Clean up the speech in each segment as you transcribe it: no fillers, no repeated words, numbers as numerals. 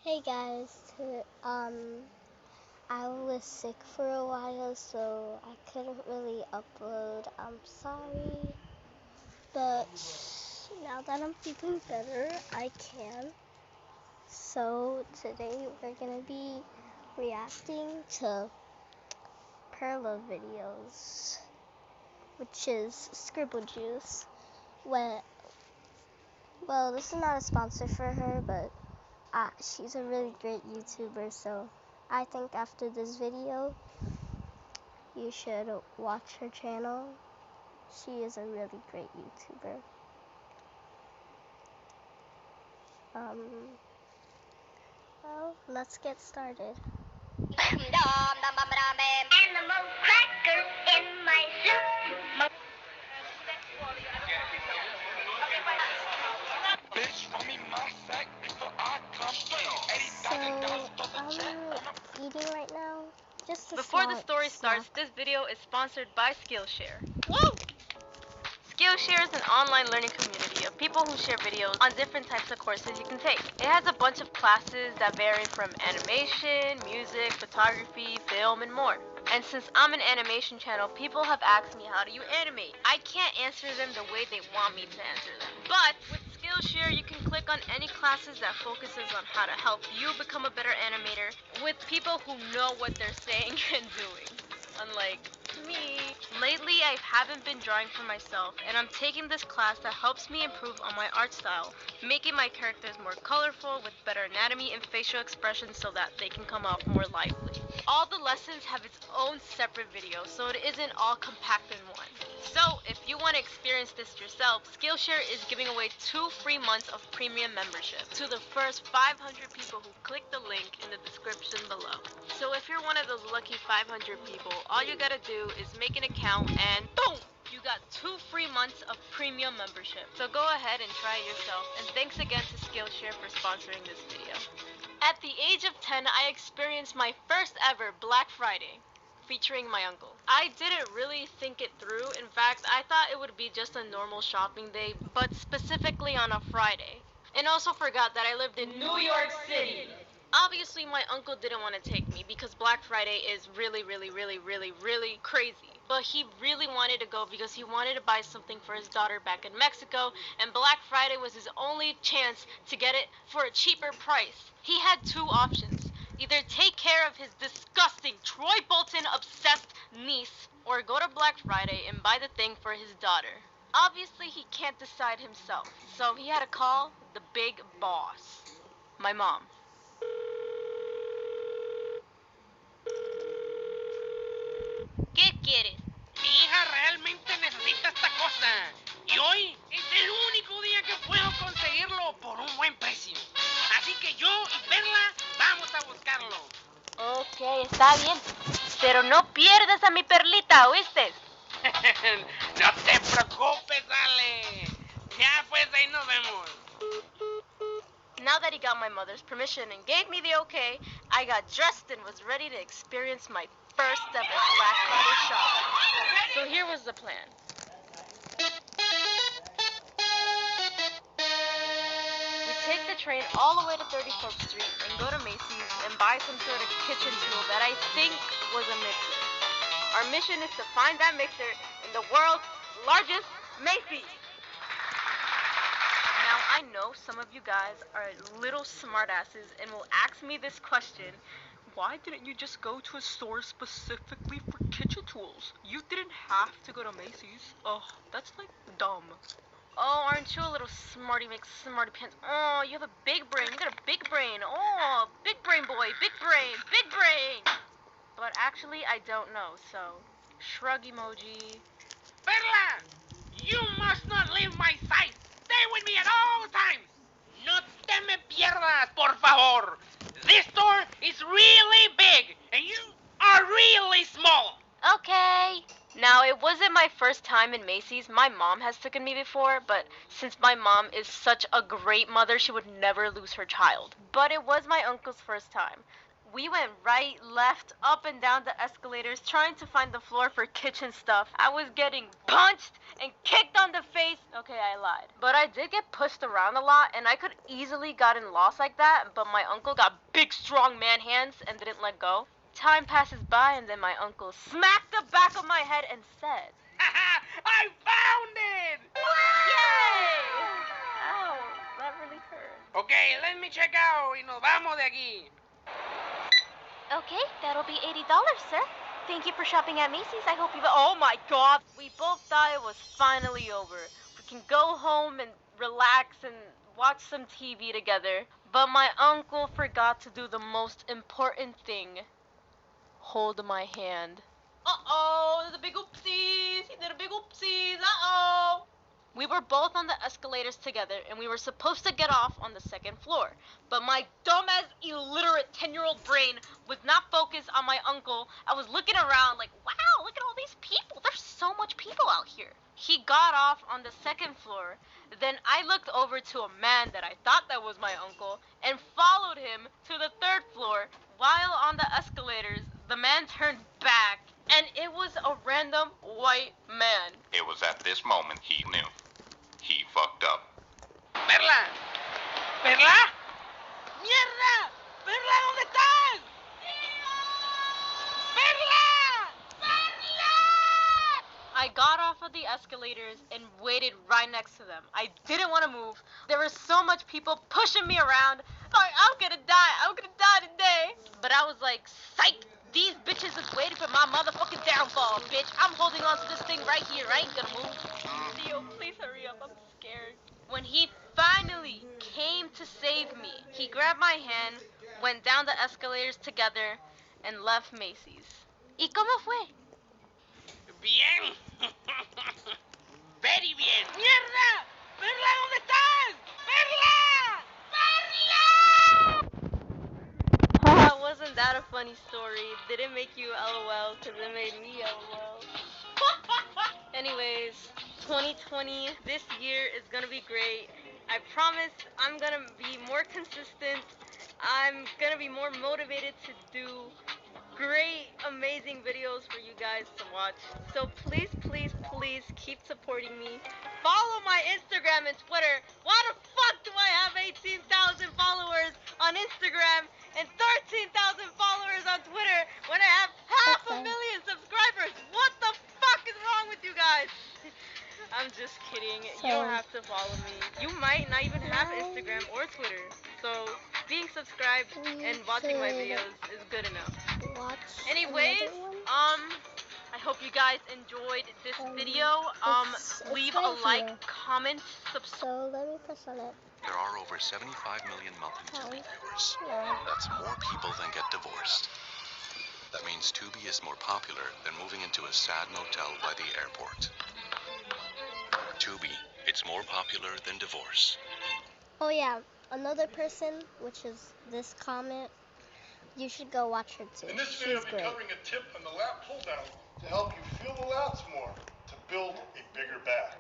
Hey guys, I was sick for a while, so I couldn't really upload. I'm sorry, but now that I'm feeling better, I can. So today we're gonna be reacting to Perla videos, which is Scribble Juice. Well, well, this is not a sponsor for her, but she's a really great YouTuber, so I think after this video, you should watch her channel. She is a really great YouTuber. Well, let's get started. Animal cracker in my soup. So, I'm eating right now. Just a Before the small story starts, snack. this video is sponsored by Skillshare. Woo! Skillshare is an online learning community of people who share videos on different types of courses you can take. It has a bunch of classes that vary from animation, music, photography, film, and more. And since I'm an animation channel, people have asked me, how do you animate? I can't answer them the way they want me to answer them. But with Skillshare, you can click on any classes that focuses on how to help you become a better animator with people who know what they're saying and doing. Unlike me. Lately, I haven't been drawing for myself, and I'm taking this class that helps me improve on my art style, making my characters more colorful with better anatomy and facial expressions so that they can come out more lively. All the lessons have its own separate video, so it isn't all compact in one. So, if you want to experience this yourself, Skillshare is giving away 2 free months of premium membership to the first 500 people who click the link in the description below. So if you're one of those lucky 500 people, all you gotta do is make an account and boom! You got 2 free months of premium membership. So go ahead and try it yourself, and thanks again to Skillshare for sponsoring this video. At the age of 10, I experienced my first ever Black Friday, featuring my uncle. I didn't really think it through. In fact, I thought it would be just a normal shopping day, but specifically on a Friday. And also forgot that I lived in New York City. Obviously, my uncle didn't want to take me because Black Friday is really crazy. But he really wanted to go because he wanted to buy something for his daughter back in Mexico, and Black Friday was his only chance to get it for a cheaper price. He had 2 options. Either take care of his disgusting Troy Bolton obsessed niece, or go to Black Friday and buy the thing for his daughter. Obviously, he can't decide himself, so he had to call the big boss, my mom. ¿Qué quieres? Mi hija realmente necesita esta cosa. Y hoy es el único día que puedo conseguirlo por un buen precio. Así que yo y Perla vamos a buscarlo. Ok, está bien. Pero no pierdas a mi perlita, ¿oíste? No te preocupes, Ale. Ya pues ahí nos vemos. Now that he got my mother's permission and gave me the okay, I got dressed and was ready to experience my first ever Black Friday shopping. So here was the plan. We take the train all the way to 34th Street and go to Macy's and buy some sort of kitchen tool that I think was a mixer. Our mission is to find that mixer in the world's largest Macy's. Now, I know some of you guys are little smartasses and will ask me this question. Why didn't you just go to a store specifically for kitchen tools? You didn't have to go to Macy's. Oh, that's like dumb. Oh, aren't you a little smarty McSmarty pants? Oh, you have a big brain. You got a big brain. Oh, big brain boy. Big brain. Big brain. But actually, I don't know, so shrug emoji. Perla, you must not leave my sight. Stay with me at all times. No te me pierdas, por favor. This store is really big, and you are really small. Okay. Now, it wasn't my first time in Macy's. My mom has taken me before, but since my mom is such a great mother, she would never lose her child. But it was my uncle's first time. We went right, left, up and down the escalators trying to find the floor for kitchen stuff. I was getting punched and kicked on the face. Okay, I lied. But I did get pushed around a lot and I could easily gotten lost like that, but my uncle got big strong man hands and didn't let go. Time passes by and then my uncle smacked the back of my head and said, I found it! "Yay!" Ow, that really hurt. Okay, let me check out y nos vamos de aquí. Okay, that'll be $80, sir. Thank you for shopping at Macy's. I hope you've... Oh my god! We both thought it was finally over. We can go home and relax and watch some TV together. But my uncle forgot to do the most important thing. Hold my hand. Uh-oh, there's a big oopsies. He did a big oopsies. Uh-oh. We were both on the escalators together, and we were supposed to get off on the second floor. But my dumbass, illiterate 10-year-old brain was not focused on my uncle. I was looking around like, wow, look at all these people. There's so much people out here. He got off on the second floor. Then I looked over to a man that I thought that was my uncle and followed him to the third floor. While on the escalators, the man turned back, and it was a random white man. It was at this moment he knew. He fucked up. Perla. Perla. Mierda. Perla, ¿dónde estás? Perla. Perla. I got off of the escalators and waited right next to them. I didn't want to move. There were so much people pushing me around. Like, I'm gonna die today. But I was like, psych! These bitches is waiting for my motherfucking downfall, bitch. I'm holding on to this thing right here. I ain't gonna move. Theo, please hurry up. I'm scared. When he finally came to save me, he grabbed my hand, went down the escalators together, and left Macy's. ¿Y cómo fue? Bien. Very bien. Mierda. Perla, ¿dónde estás? Perla. Perla. That wasn't that a funny story? Did it make you LOL? Because it made me LOL. Anyways, 2020, this year is going to be great. I promise I'm going to be more consistent. I'm going to be more motivated to do great, amazing videos for you guys to watch. So please, please, please keep supporting me. Follow my Instagram and Twitter. Why the fuck do I have 18,000 followers on Instagram and 13,000 followers on Twitter when I have half a million subscribers? What the fuck is wrong with you guys? I'm just kidding. You don't have to follow me. You might not even have Instagram or Twitter. So being subscribed and watching my videos is good enough. Anyways, I hope you guys enjoyed this video. Leave a like, comment, subscribe. So let me press on it. There are over 75 million Mountain Tubi viewers. That's more people than get divorced. That means Tubi is more popular than moving into a sad motel by the airport. Tubi, it's more popular than divorce. Oh yeah, another person, which is this comment, you should go watch her too. In this video, She's I'll be great. covering a tip on the lat pull down to help you feel the lats more to build a bigger back.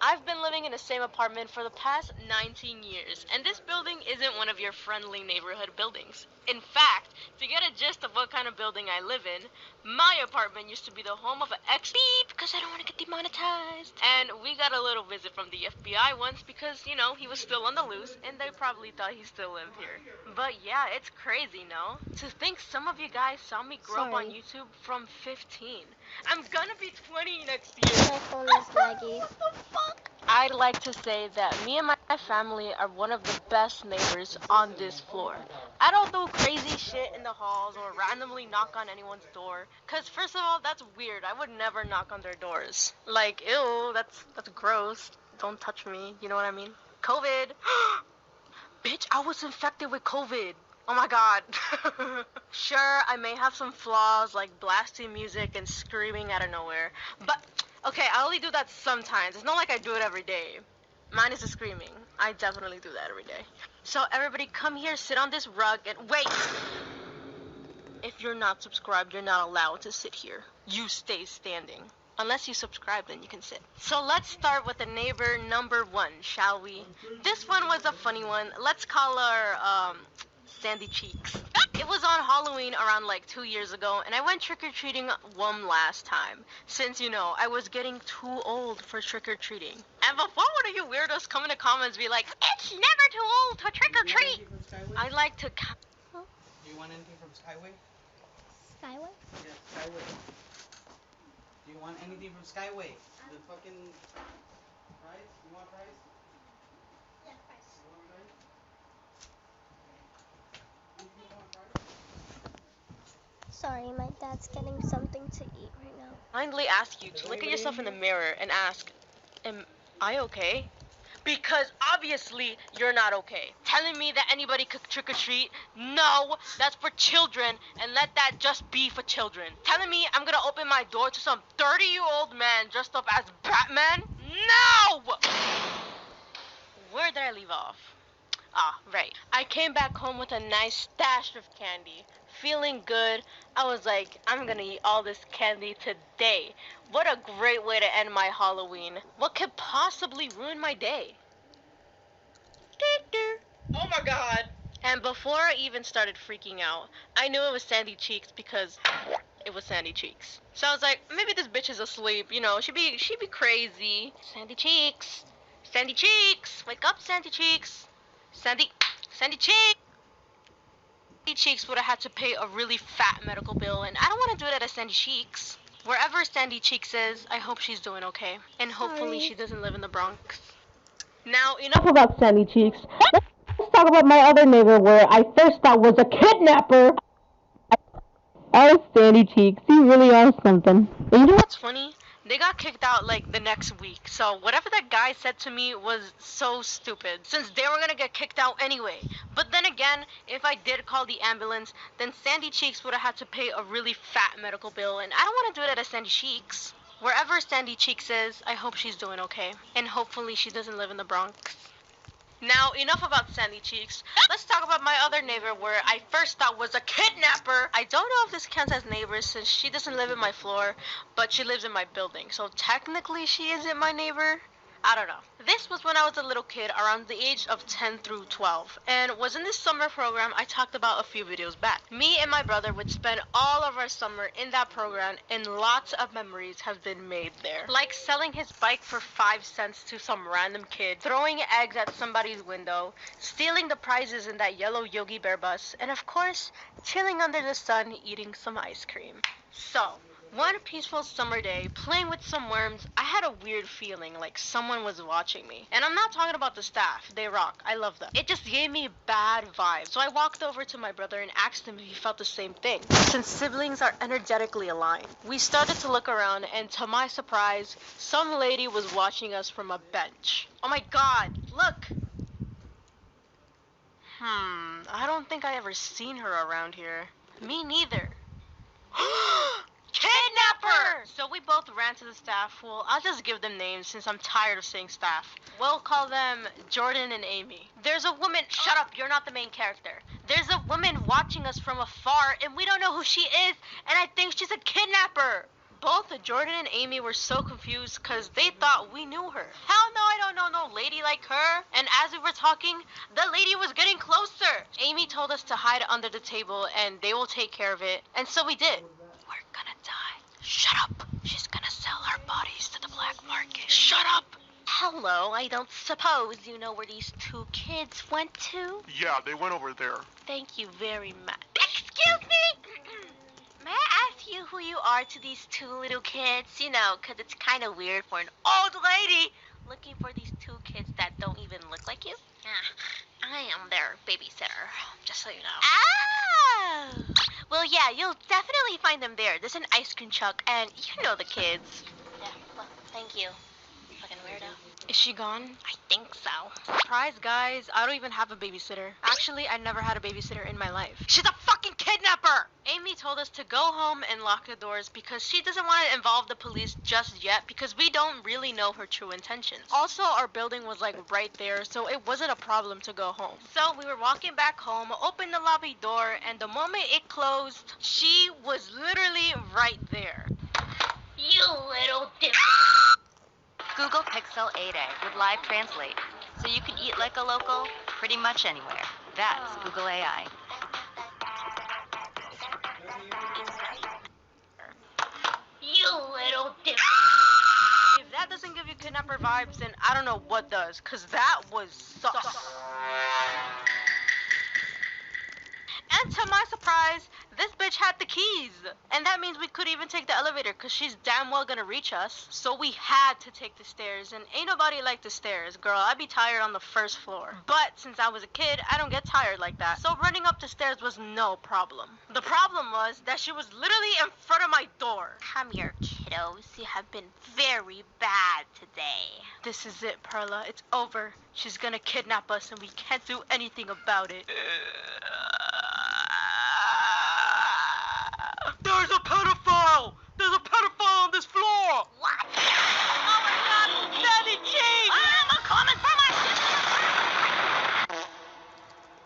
I've been living in the same apartment for the past 19 years, and this building isn't one of your friendly neighborhood buildings. In fact, to get a gist of what kind of building I live in, my apartment used to be the home of an ex-beep because I don't want to get demonetized. And we got a little visit from the FBI once because, you know, he was still on the loose, and they probably thought he still lived here. But yeah, it's crazy, no? To think some of you guys saw me grow up on YouTube from 15. I'm gonna be 20 next year. My phone is laggy. What the fuck? I'd like to say that me and my family are one of the best neighbors on this floor. I don't do crazy shit in the halls or randomly knock on anyone's door. Cause first of all, that's weird. I would never knock on their doors. Like, ew, that's gross. Don't touch me. You know what I mean? COVID. Bitch, I was infected with COVID. Oh my god. Sure, I may have some flaws like blasting music and screaming out of nowhere. But, okay, I only do that sometimes. It's not like I do it every day. Mine is the screaming. I definitely do that every day. So everybody come here, sit on this rug, and wait! If you're not subscribed, you're not allowed to sit here. You stay standing. Unless you subscribe, then you can sit. So let's start with the neighbor number 1, shall we? This one was a funny one. Let's call her, Sandy Cheeks. It was on Halloween around like 2 years ago, and I went trick-or-treating one last time, since, you know, I was getting too old for trick-or-treating. And before one of you weirdos come in the comments be like, it's never too old to trick-or-treat, I like to... Huh? Do you want anything from Skyway? Skyway? Yeah, Skyway. Do you want anything from Skyway? The fucking fries? You want fries? Yeah, fries. You want fries? Anything you want fries? Sorry, my dad's getting something to eat right now. Kindly ask you to look at yourself in the mirror and ask, am I okay? Because obviously you're not okay. Telling me that anybody could trick-or-treat? No, that's for children, and let that just be for children. Telling me I'm gonna open my door to some 30-year-old man dressed up as Batman? No! Where did I leave off? Ah, right. I came back home with a nice stash of candy. Feeling good. I was like, I'm gonna eat all this candy today. What a great way to end my Halloween. What could possibly ruin my day? Oh my god. And before I even started freaking out, I knew it was Sandy Cheeks because it was Sandy Cheeks. So I was like, maybe this bitch is asleep, you know, she'd be crazy. Sandy Cheeks. Sandy Cheeks. Wake up, Sandy Cheeks. Sandy Cheeks. Sandy Cheeks would have had to pay a really fat medical bill, and I don't want to do it at a Sandy Cheeks. Wherever Sandy Cheeks is, I hope she's doing okay. And hopefully she doesn't live in the Bronx. Now, enough about Sandy Cheeks. Let's talk about my other neighbor where I first thought was a kidnapper. Oh, Sandy Cheeks, you really are something. And you know what's funny? They got kicked out like the next week, so whatever that guy said to me was so stupid, since they were gonna get kicked out anyway. But then again, if I did call the ambulance, then Sandy Cheeks would have had to pay a really fat medical bill, and I don't want to do it at a Sandy Cheeks. Wherever Sandy Cheeks is, I hope she's doing okay, and hopefully she doesn't live in the Bronx. Now, enough about Sandy Cheeks. Let's talk about my other neighbor where I first thought was a kidnapper. I don't know if this counts as neighbors since she doesn't live in my floor, but she lives in my building. So technically she isn't my neighbor. I don't know. This was when I was a little kid around the age of 10 through 12 and was in this summer program I talked about a few videos back. Me and my brother would spend all of our summer in that program and lots of memories have been made there. Like selling his bike for 5 cents to some random kid, throwing eggs at somebody's window, stealing the prizes in that yellow Yogi Bear bus, and of course, chilling under the sun eating some ice cream. So, one peaceful summer day, playing with some worms, I had a weird feeling like someone was watching me. And I'm not talking about the staff. They rock. I love them. It just gave me bad vibes. So I walked over to my brother and asked him if he felt the same thing, since siblings are energetically aligned. We started to look around, and to my surprise, some lady was watching us from a bench. Oh my god, look! I don't think I ever seen her around here. Me neither. Kidnapper! So we both ran to the staff. Well, I'll just give them names since I'm tired of saying staff. We'll call them Jordan and Amy. There's a woman... Shut up, you're not the main character. There's a woman watching us from afar, and we don't know who she is, and I think she's a kidnapper. Both Jordan and Amy were so confused because they thought we knew her. Hell no, I don't know no lady like her. And as we were talking, the lady was getting closer. Amy told us to hide under the table and they will take care of it. And so we did. We're gonna die. Shut up. She's gonna sell our bodies to the black market. Shut up. Hello, I don't suppose you know where these two kids went to? Yeah, they went over there. Thank you very much. Excuse me? May I ask you who you are to these two little kids? You know, 'cause it's kind of weird for an old lady looking for these two kids that don't even look like you. I am their babysitter, just so you know. Oh! Well, yeah, you'll definitely find them there. There's an ice cream truck, and you know the kids. Yeah, well, thank you. Fucking weirdo. Is she gone? I think so. Surprise, guys. I don't even have a babysitter. Actually, I never had a babysitter in my life. She's a fucking kidnapper! Amy told us to go home and lock the doors because she doesn't want to involve the police just yet because we don't really know her true intentions. Also, our building was like right there, so it wasn't a problem to go home. So we were walking back home, opened the lobby door, and the moment it closed, she was literally right there. You little dip. Google Pixel 8a with Live Translate, so you can eat like a local pretty much anywhere. That's Google AI. vibes, and I don't know what does, cause that was sus. And to my surprise, this bitch had the keys. And that means we could even take the elevator because she's damn well gonna reach us. So we had to take the stairs, and ain't nobody like the stairs, girl. I'd be tired on the first floor. But since I was a kid, I don't get tired like that. So running up the stairs was no problem. The problem was that she was literally in front of my door. Come here, kiddos. You have been very bad today. This is it, Perla. It's over. She's gonna kidnap us, and we can't do anything about it. There's a pedophile! There's a pedophile on this floor! What? Oh my god! Daddy Chief! I'm coming for my sister!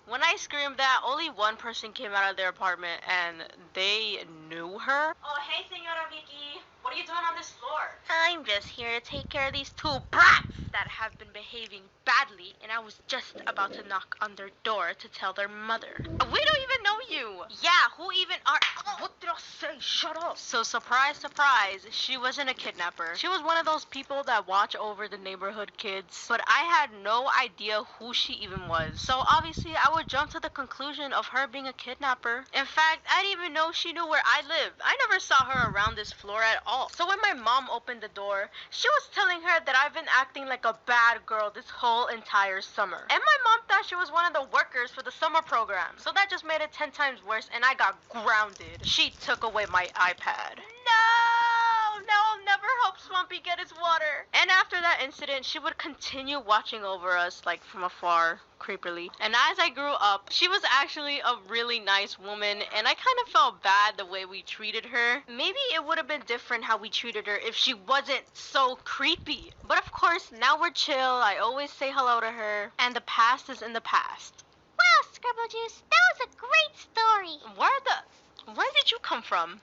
When I screamed that, only one person came out of their apartment, and they knew her. Oh, hey, Senora Vicky. What are you doing on this floor? I'm just here to take care of these two brats That have been behaving badly, and I was just about to knock on their door to tell their mother. We don't even know you. Yeah, who even are... What did I say? Shut up. So surprise, surprise, she wasn't a kidnapper. She was one of those people that watch over the neighborhood kids. But I had no idea who she even was. So obviously I would jump to the conclusion of her being a kidnapper. In fact, I didn't even know she knew where I lived. I never saw her around this floor at all. So when my mom opened the door, she was telling her that I've been acting like a bad girl this whole entire summer. And my mom thought she was one of the workers for the summer program. So that just made it 10 times worse, and I got grounded. She took away my iPad. No! Now I'll never help Swampy get his water. And after that incident, she would continue watching over us, like from afar, creepily. And as I grew up, she was actually a really nice woman, and I kind of felt bad the way we treated her. Maybe it would have been different how we treated her if she wasn't so creepy. But of course, now we're chill. I always say hello to her, and the past is in the past. Wow, Scribble Juice, that was a great story. Where did you come from?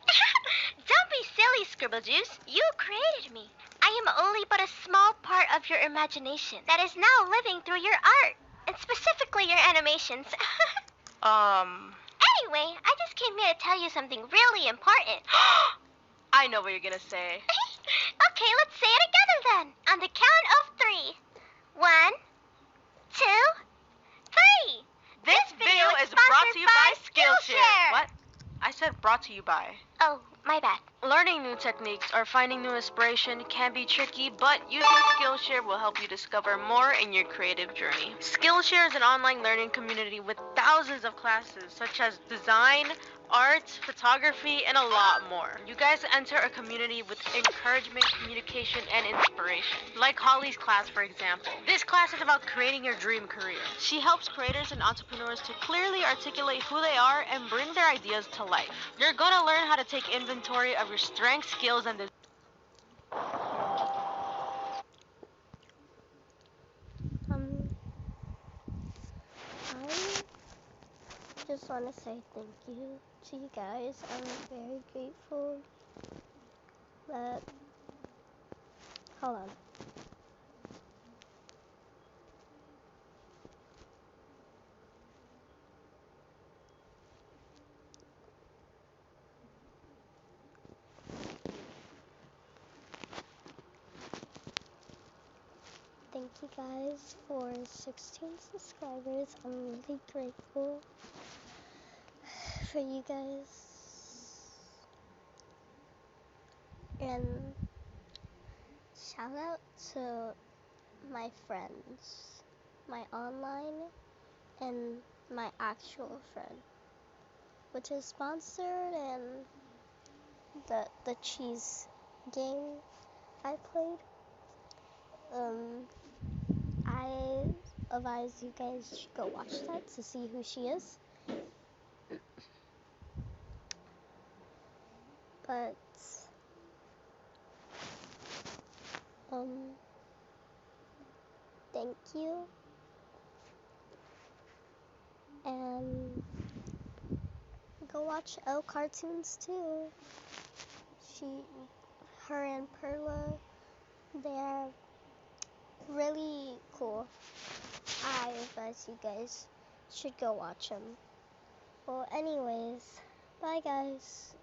Don't be silly, Scribble Juice. You created me. I am only but a small part of your imagination that is now living through your art, and specifically your animations. Anyway, I just came here to tell you something really important. I know what you're gonna say. Okay, let's say it together then. On the count of 3. 1, 2, 3. This video is brought to you by Skillshare. What? I said brought to you by. Oh, my bad. Learning new techniques or finding new inspiration can be tricky, but using Skillshare will help you discover more in your creative journey. Skillshare is an online learning community with thousands of classes such as design, art, photography, and a lot more. You guys enter a community with encouragement, communication, and inspiration. Like Holly's class, for example. This class is about creating your dream career. She helps creators and entrepreneurs to clearly articulate who they are and bring their ideas to life. You're going to learn how to take inventory of your strengths, skills, and I just want to say thank you to you guys. I'm very grateful that... Hold on. Thank you guys for 16 subscribers. I'm really grateful for you guys. And shout out to my friends, my online and my actual friend, which is sponsored, and the cheese game I played. I advise you guys should go watch that to see who she is. But thank you, and go watch Elle cartoons too. Her and Perla, they're really cool. I advise you guys should go watch them. Well, anyways, bye guys.